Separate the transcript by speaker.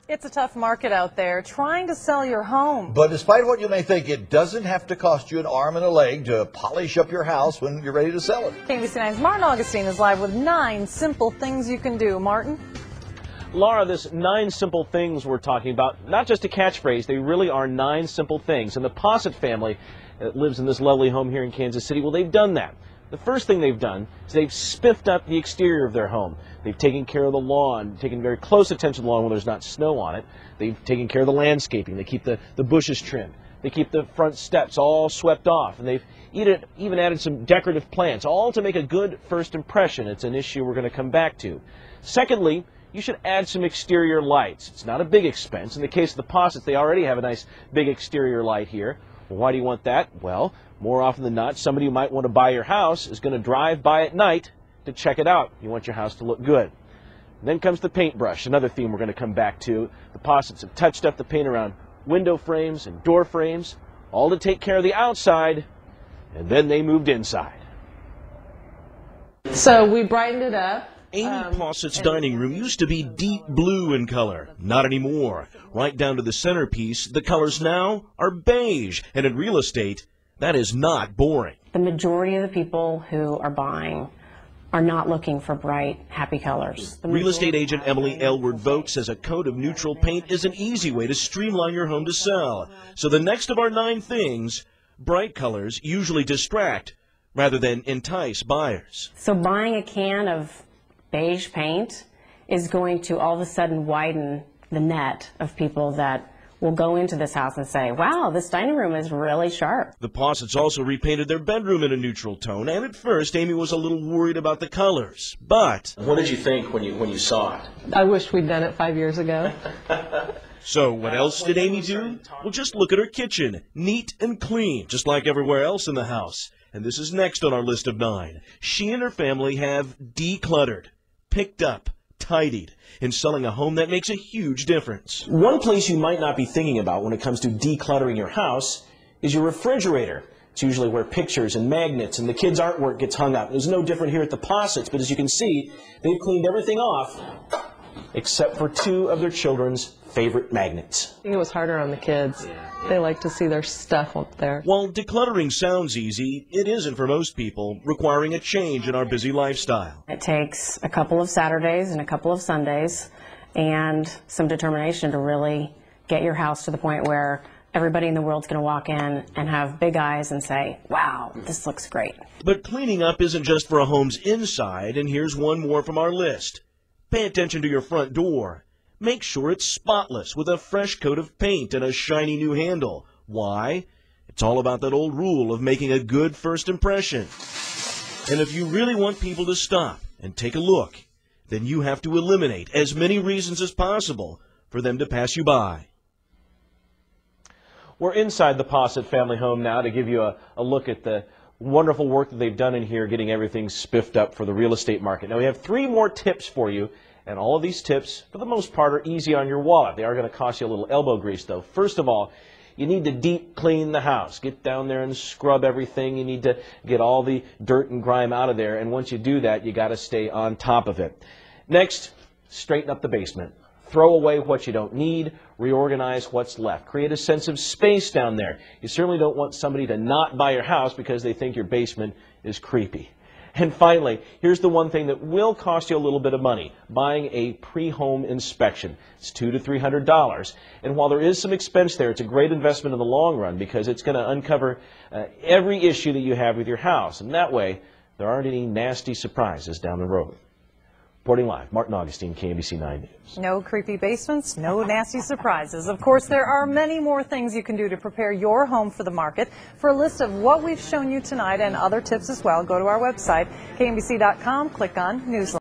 Speaker 1: It's a tough market out there trying to sell your home.
Speaker 2: But despite what you may think, it doesn't have to cost you an arm and a leg to polish up your house when you're ready to sell it.
Speaker 1: KMBC9's Martin Augustine is live with 9 simple things you can do. Martin?
Speaker 3: Laura, this 9 simple things we're talking about, not just a catchphrase, they really are 9 simple things. And the Posset family that lives in this lovely home here in Kansas City, well, they've done that. The first thing they've done is they've spiffed up the exterior of their home. They've taken care of the lawn, taken very close attention to the lawn when there's not snow on it. They've taken care of the landscaping. They keep the bushes trimmed. They keep the front steps all swept off. And they've even added some decorative plants, all to make a good first impression. It's an issue we're going to come back to. Secondly, you should add some exterior lights. It's not a big expense. In the case of the Possets, they already have a nice big exterior light here. Well, why do you want that? Well, more often than not, somebody who might want to buy your house is going to drive by at night to check it out. You want your house to look good. And then comes the paintbrush, another theme we're going to come back to. The Possets have touched up the paint around window frames and door frames, all to take care of the outside, and then they moved inside.
Speaker 1: So we brightened it up.
Speaker 4: Amy Posset's dining room used to be deep blue in color. Not anymore. Right down to the centerpiece, the colors now are beige. And in real estate, that is not boring.
Speaker 5: The majority of the people who are buying are not looking for bright, happy colors.
Speaker 4: Real estate agent Emily Elward Vogt says a coat of neutral paint is an easy way to streamline your home to sell. So the next of our 9 things, bright colors usually distract rather than entice buyers.
Speaker 5: So buying a can of beige paint is going to all of a sudden widen the net of people that will go into this house and say, wow, this dining room is really sharp.
Speaker 4: The Possets also repainted their bedroom in a neutral tone, and at first Amy was a little worried about the colors. But
Speaker 3: What did you think when you saw it?
Speaker 6: I wish we'd done it 5 years ago.
Speaker 4: so what else did Amy do? Well, just look at her kitchen. Neat and clean, just like everywhere else in the house. And this is next on our list of 9. She and her family have decluttered, picked up, tidied, in selling a home that makes a huge difference.
Speaker 3: One place you might not be thinking about when it comes to decluttering your house is your refrigerator. It's usually where pictures and magnets and the kids' artwork gets hung up. It's no different here at the Possets, but as you can see, they've cleaned everything off except for 2 of their children's favorite magnets.
Speaker 6: I think it was harder on the kids. They like to see their stuff up there.
Speaker 4: While decluttering sounds easy, it isn't for most people, requiring a change in our busy lifestyle.
Speaker 5: It takes a couple of Saturdays and a couple of Sundays and some determination to really get your house to the point where everybody in the world's going to walk in and have big eyes and say, wow, this looks great.
Speaker 4: But cleaning up isn't just for a home's inside, and here's one more from our list. Pay attention to your front door. Make sure it's spotless with a fresh coat of paint and a shiny new handle. Why? It's all about that old rule of making a good first impression. And if you really want people to stop and take a look, then you have to eliminate as many reasons as possible for them to pass you by.
Speaker 3: We're inside the Posset family home now to give you a look at the wonderful work that they've done in here, getting everything spiffed up for the real estate market. Now we have 3 more tips for you, and all of these tips, for the most part, are easy on your wallet. They are going to cost you a little elbow grease, though. First of all, you need to deep clean the house. Get down there and scrub everything. You need to get all the dirt and grime out of there, and once you do that, you got to stay on top of it. Next, straighten up the basement. Throw away what you don't need, reorganize what's left. Create a sense of space down there. You certainly don't want somebody to not buy your house because they think your basement is creepy. And finally, here's the one thing that will cost you a little bit of money, buying a pre-home inspection. It's $200 to $300. And while there is some expense there, it's a great investment in the long run because it's going to uncover every issue that you have with your house. And that way, there aren't any nasty surprises down the road. Reporting live, Martin Augustine, KMBC 9 News.
Speaker 1: No creepy basements, no nasty surprises. Of course, there are many more things you can do to prepare your home for the market. For a list of what we've shown you tonight and other tips as well, go to our website, KMBC.com, click on Newsline.